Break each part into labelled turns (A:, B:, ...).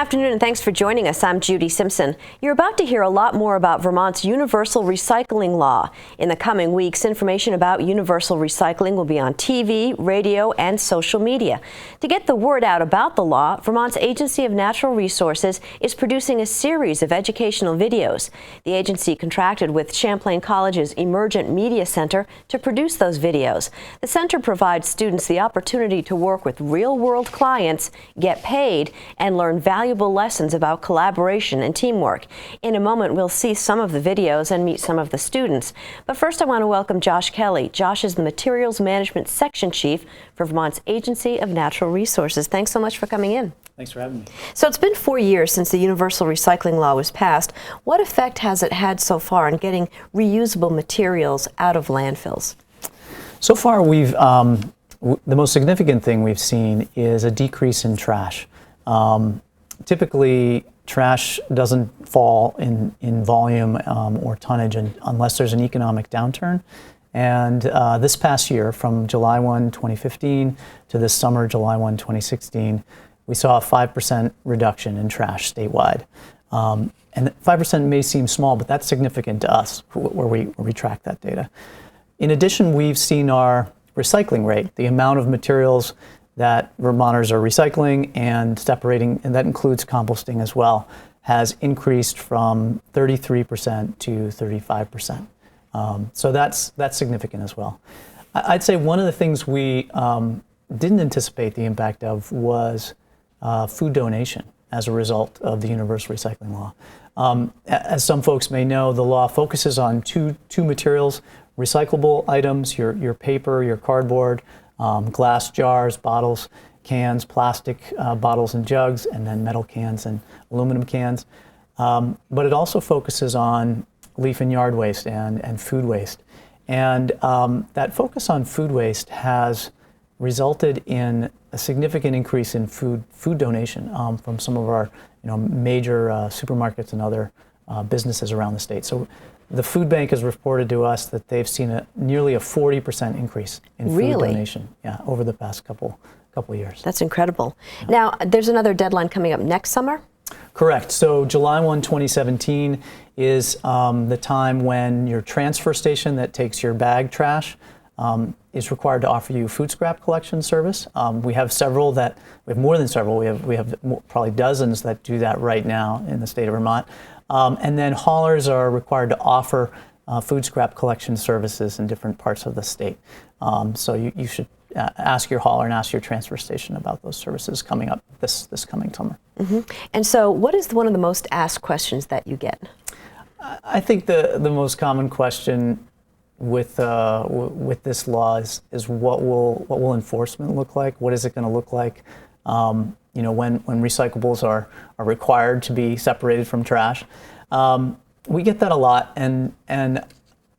A: afternoon and thanks for joining us. I'm Judy Simpson. You're about to hear a lot more about Vermont's universal recycling law. In the coming weeks, information about universal recycling will be on TV, radio, and social media. To get the word out about the law, Vermont's Agency of Natural Resources is producing a series of educational videos. The agency contracted with Champlain College's Emergent Media Center to produce those videos. The center provides students the opportunity to work with real-world clients, get paid, and learn valuable lessons about collaboration and teamwork. In a moment, we'll see some of the videos and meet some of the students. But first, I want to welcome Josh Kelly. Josh is the Materials Management Section Chief for Vermont's Agency of Natural Resources. Thanks so much for coming in.
B: Thanks for having me.
A: So it's been 4 years since the universal recycling law was passed. What effect has it had so far in getting reusable materials out of landfills?
B: So far, the most significant thing we've seen is a decrease in trash. Typically, trash doesn't fall in volume or tonnage unless there's an economic downturn. And this past year, from July 1, 2015 to this summer, July 1, 2016, we saw a 5% reduction in trash statewide. And 5% may seem small, but that's significant to us where we track that data. In addition, we've seen our recycling rate, the amount of materials that Vermonters are recycling and separating, and that includes composting as well, has increased from 33% to 35%. So that's significant as well. I'd say one of the things we didn't anticipate the impact of was food donation as a result of the universal recycling law. As some folks may know, the law focuses on two materials: recyclable items, your paper, your cardboard, glass jars, bottles, cans, plastic bottles and jugs, and then metal cans and aluminum cans. But it also focuses on leaf and yard waste and food waste. And that focus on food waste has resulted in a significant increase in food donation from some of our major supermarkets and other businesses around the state. So the food bank has reported to us that they've seen nearly a 40% increase in food donation over the past couple years.
A: That's incredible. Yeah. Now, there's another deadline coming up next summer?
B: Correct. So July 1, 2017 is the time when your transfer station that takes your bag trash is required to offer you food scrap collection service. We have more than several. We have probably dozens that do that right now in the state of Vermont. And then haulers are required to offer food scrap collection services in different parts of the state. So you should ask your hauler and ask your transfer station about those services coming up this coming summer.
A: Mm-hmm. And so what is one of the most asked questions that you get?
B: I think the most common question with this law is what will enforcement look like? What is it going to look like? When recyclables are required to be separated from trash. We get that a lot, and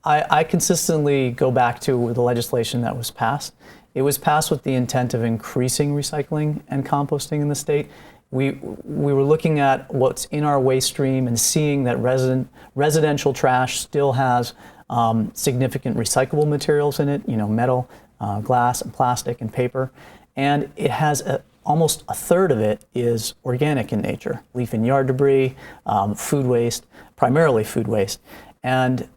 B: I consistently go back to the legislation that was passed. It was passed with the intent of increasing recycling and composting in the state. We were looking at what's in our waste stream and seeing that residential trash still has significant recyclable materials in it, metal, glass, and plastic, and paper. And it has almost a third of it is organic in nature: leaf and yard debris, food waste, primarily food waste, and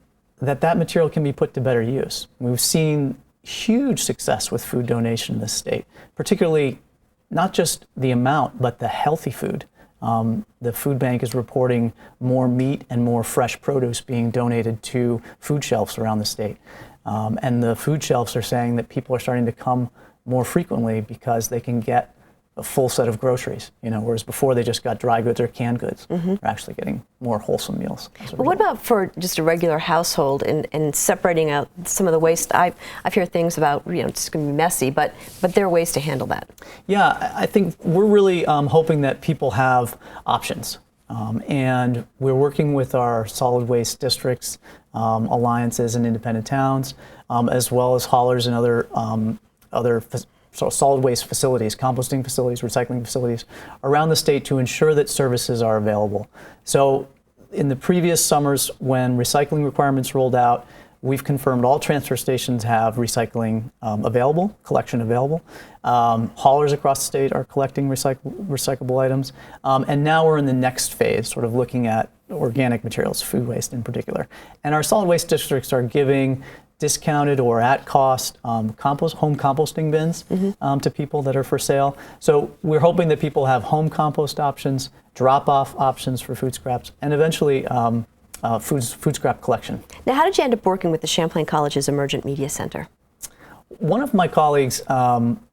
B: that material can be put to better use. We've seen huge success with food donation in this state, particularly not just the amount, but the healthy food. The food bank is reporting more meat and more fresh produce being donated to food shelves around the state. And the food shelves are saying that people are starting to come more frequently because they can get a full set of groceries, whereas before they just got dry goods or canned goods. Mm-hmm. They're actually getting more wholesome meals.
A: But what about for just a regular household and separating out some of the waste? I've heard things about, it's going to be messy, but there are ways to handle that.
B: Yeah, I think we're really hoping that people have options. And we're working with our solid waste districts, alliances, and independent towns, as well as haulers and other solid waste facilities, composting facilities, recycling facilities around the state to ensure that services are available. So in the previous summers when recycling requirements rolled out, we've confirmed all transfer stations have recycling collection available. Haulers across the state are collecting recyclable items. And now we're in the next phase, sort of looking at organic materials, food waste in particular. And our solid waste districts are giving discounted or at cost home composting bins to people that are for sale. So we're hoping that people have home compost options, drop-off options for food scraps, and eventually food scrap collection.
A: Now, how did you end up working with the Champlain College's Emergent Media Center?
B: One of my colleagues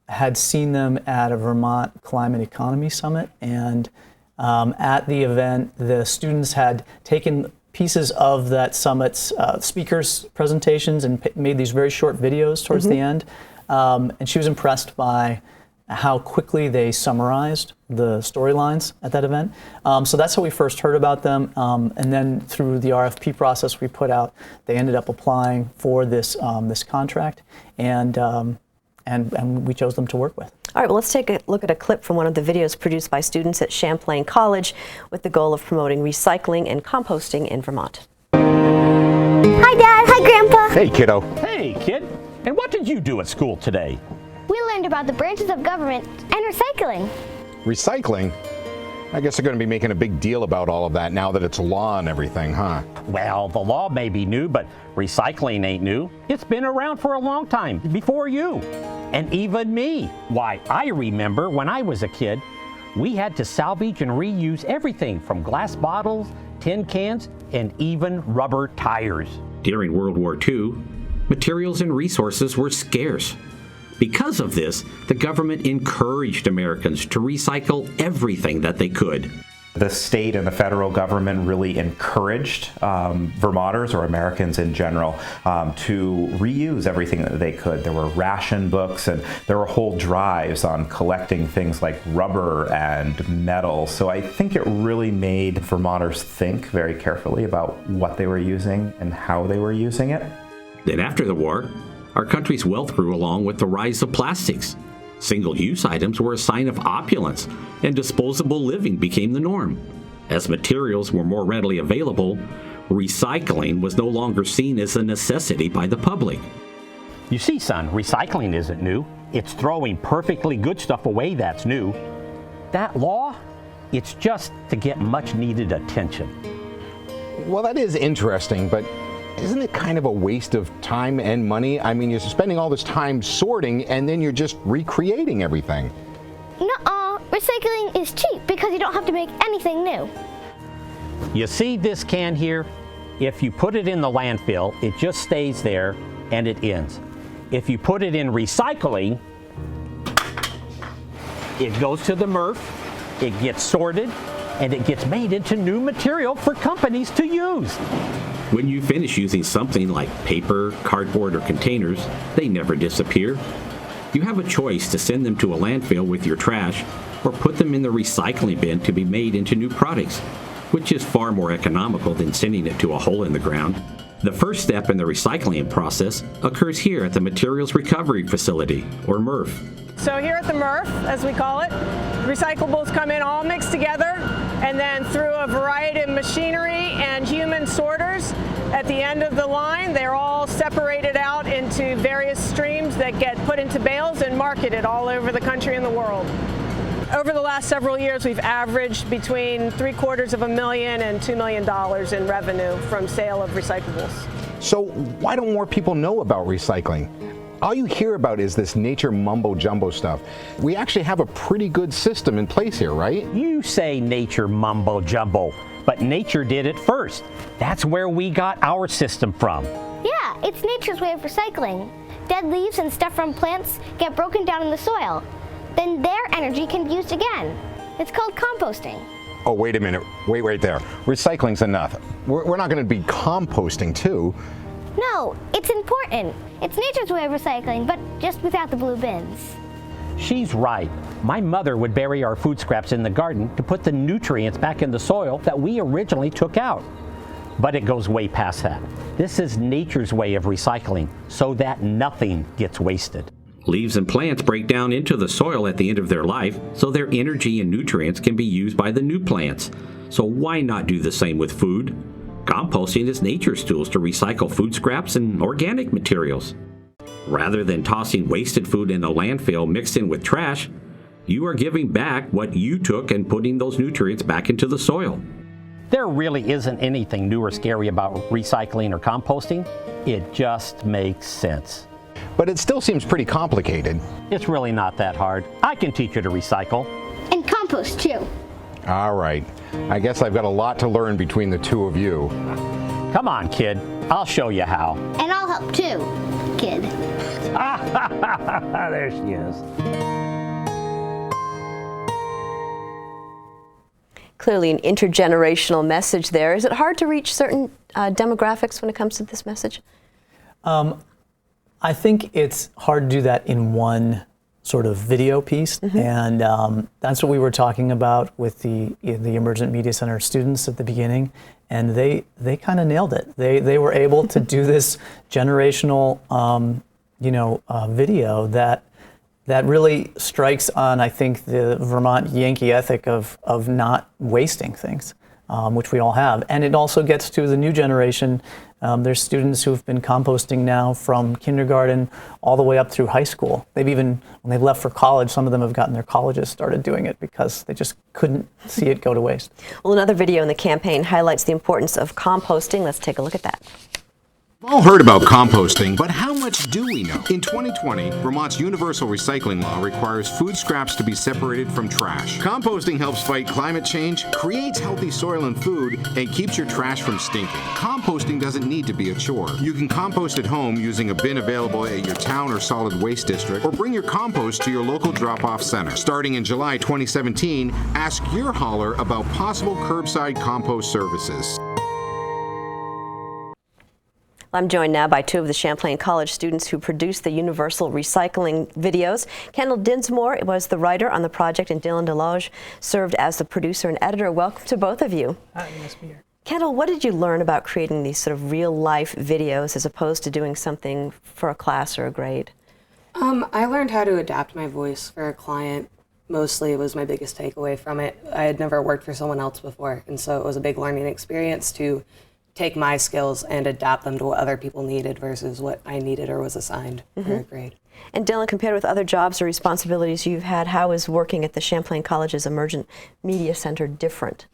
B: had seen them at a Vermont Climate Economy Summit, and at the event, the students had taken pieces of that summit's speakers' presentations and made these very short videos towards the end. And she was impressed by how quickly they summarized the storylines at that event. So that's how we first heard about them. And then through the RFP process we put out, they ended up applying for this this contract, and we chose them to work with.
A: All right, well, let's take a look at a clip from one of the videos produced by students at Champlain College with the goal of promoting recycling and composting in Vermont.
C: Hi, Dad. Hi, Grandpa.
D: Hey, kiddo.
E: Hey, kid. And what did you do at school today?
C: We learned about the branches of government and recycling.
D: Recycling? I guess they're going to be making a big deal about all of that now that it's law and everything, huh?
E: Well, the law may be new, but recycling ain't new. It's been around for a long time, before you. And even me. Why, I remember when I was a kid, we had to salvage and reuse everything from glass bottles, tin cans, and even rubber tires.
F: During World War II, materials and resources were scarce. Because of this, the government encouraged Americans to recycle everything that they could.
G: The state and the federal government really encouraged Vermonters, or Americans in general, to reuse everything that they could. There were ration books, and there were whole drives on collecting things like rubber and metal. So I think it really made Vermonters think very carefully about what they were using and how they were using it.
F: Then after the war, our country's wealth grew along with the rise of plastics. Single-use items were a sign of opulence, and disposable living became the norm. As materials were more readily available, recycling was no longer seen as a necessity by the public.
E: You see, son, recycling isn't new. It's throwing perfectly good stuff away that's new. That law, it's just to get much-needed attention.
D: Well, that is interesting, but isn't it kind of a waste of time and money? I mean, you're spending all this time sorting, and then you're just recreating everything.
C: Nuh-uh. Recycling is cheap because you don't have to make anything new.
E: You see this can here? If you put it in the landfill, it just stays there and it ends. If you put it in recycling, it goes to the MRF, it gets sorted, and it gets made into new material for companies to use.
F: When you finish using something like paper, cardboard, or containers, they never disappear. You have a choice to send them to a landfill with your trash or put them in the recycling bin to be made into new products, which is far more economical than sending it to a hole in the ground. The first step in the recycling process occurs here at the Materials Recovery Facility, or MRF.
H: So here at the MRF, as we call it, recyclables come in all mixed together, and then through a variety of machinery and human sorters, at the end of the line, they're all separated out into various streams that get put into bales and marketed all over the country and the world. Over the last several years, we've averaged between $750,000 and $2 million in revenue from sale of recyclables.
D: So why don't more people know about recycling? All you hear about is this nature mumbo-jumbo stuff. We actually have a pretty good system in place here, right?
E: You say nature mumbo jumbo, but nature did it first. That's where we got our system from.
C: Yeah, it's nature's way of recycling. Dead leaves and stuff from plants get broken down in the soil. Then their energy can be used again. It's called composting.
D: Oh, wait a minute. Wait right there. Recycling's enough. We're not going to be composting, too.
C: No, it's important. It's nature's way of recycling, but just without the blue bins.
E: She's right. My mother would bury our food scraps in the garden to put the nutrients back in the soil that we originally took out. But it goes way past that. This is nature's way of recycling so that nothing gets wasted.
F: Leaves and plants break down into the soil at the end of their life, so their energy and nutrients can be used by the new plants. So why not do the same with food? Composting is nature's tools to recycle food scraps and organic materials. Rather than tossing wasted food in a landfill mixed in with trash, you are giving back what you took and putting those nutrients back into the soil.
E: There really isn't anything new or scary about recycling or composting. It just makes sense.
D: But it still seems pretty complicated.
E: It's really not that hard. I can teach you to recycle.
C: And compost too.
D: All right. I guess I've got a lot to learn between the two of you.
E: Come on, kid. I'll show you how.
C: And I'll help too, kid.
E: There she is.
A: Clearly an intergenerational message there. Is it hard to reach certain demographics when it comes to this message?
B: I think it's hard to do that in one sort of video piece, and that's what we were talking about with the Emergent Media Center students at the beginning, and they kind of nailed it. They were able to do this generational video that really strikes on, I think, the Vermont Yankee ethic of not wasting things, which we all have. And it also gets to the new generation. There's students who've been composting now from kindergarten all the way up through high school. They've even, when they've left for college, some of them have gotten their colleges started doing it because they just couldn't see it go to waste.
A: Well, another video in the campaign highlights the importance of composting. Let's take a look at that.
D: We've all heard about composting, but how much do we know? In 2020, Vermont's universal recycling law requires food scraps to be separated from trash. Composting helps fight climate change, creates healthy soil and food, and keeps your trash from stinking. Composting doesn't need to be a chore. You can compost at home using a bin available at your town or solid waste district, or bring your compost to your local drop-off center. Starting in July 2017, ask your hauler about possible curbside compost services.
A: I'm joined now by two of the Champlain College students who produced the universal recycling videos. Kendall Dinsmore was the writer on the project, and Dylan Deloge served as the producer and editor. Welcome to both of you.
I: Hi, nice to be here.
A: Kendall, what did you learn about creating these sort of real-life videos as opposed to doing something for a class or a grade?
I: I learned how to adapt my voice for a client. Mostly it was my biggest takeaway from it. I had never worked for someone else before, and so it was a big learning experience to take my skills and adapt them to what other people needed versus what I needed or was assigned for a grade.
A: And Dylan, compared with other jobs or responsibilities you've had, how is working at the Champlain College's Emergent Media Center different?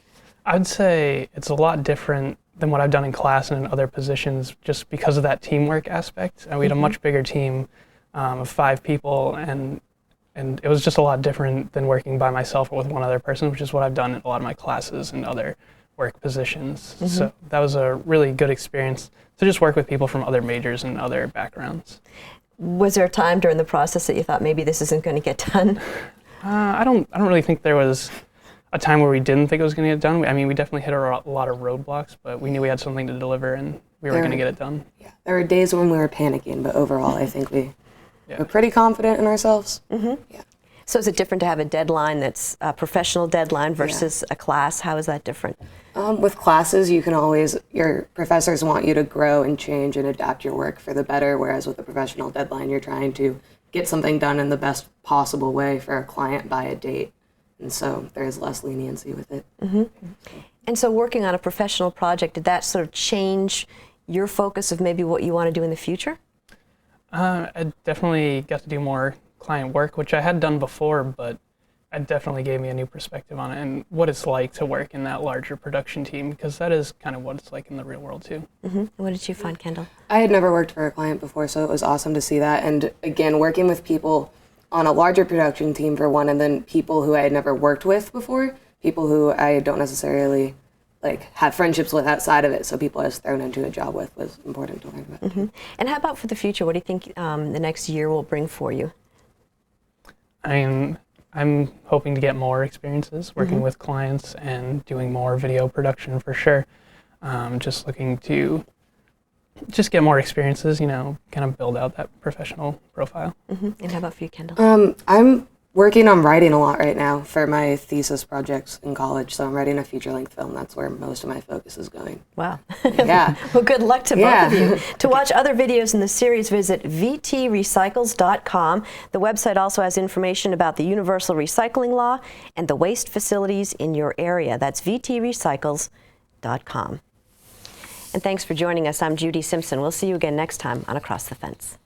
J: I'd say it's a lot different than what I've done in class and in other positions just because of that teamwork aspect. We had a much bigger team of 5 people, and it was just a lot different than working by myself or with one other person, which is what I've done in a lot of my classes and other work positions. So that was a really good experience to just work with people from other majors and other backgrounds.
A: Was there a time during the process that you thought maybe this isn't going to get done?
J: I don't really think there was a time where we didn't think it was going to get done. I mean, we definitely hit a lot of roadblocks, but we knew we had something to deliver and we were going to get it done.
I: Yeah, there were days when we were panicking, but overall I think we were pretty confident in ourselves. Yeah.
A: So is it different to have a deadline that's a professional deadline versus a class? How is that different?
I: With classes, you can always, your professors want you to grow and change and adapt your work for the better, whereas with a professional deadline, you're trying to get something done in the best possible way for a client by a date. And so there's less leniency with it.
A: And so working on a professional project, did that sort of change your focus of maybe what you want to do in the future?
J: I definitely got to do more client work, which I had done before, but it definitely gave me a new perspective on it and what it's like to work in that larger production team, because that is kind of what it's like in the real world too.
A: What did you find, Kendall?
I: I had never worked for a client before, so it was awesome to see that. And again, working with people on a larger production team for one, and then people who I had never worked with before, people who I don't necessarily have friendships with outside of it, so people I was thrown into a job with, was important to learn about.
A: And how about for the future? What do you think the next year will bring for you?
J: I'm hoping to get more experiences working with clients and doing more video production for sure. Just looking to just get more experiences, kind of build out that professional profile.
A: And how about for you, Kendall?
I: I'm working on writing a lot right now for my thesis projects in college, so I'm writing a feature-length film. That's where most of my focus is going.
A: Wow.
I: Yeah.
A: Well, good luck to both of you. To watch other videos in the series, visit vtrecycles.com. The website also has information about the universal recycling law and the waste facilities in your area. That's vtrecycles.com. And thanks for joining us. I'm Judy Simpson. We'll see you again next time on Across the Fence.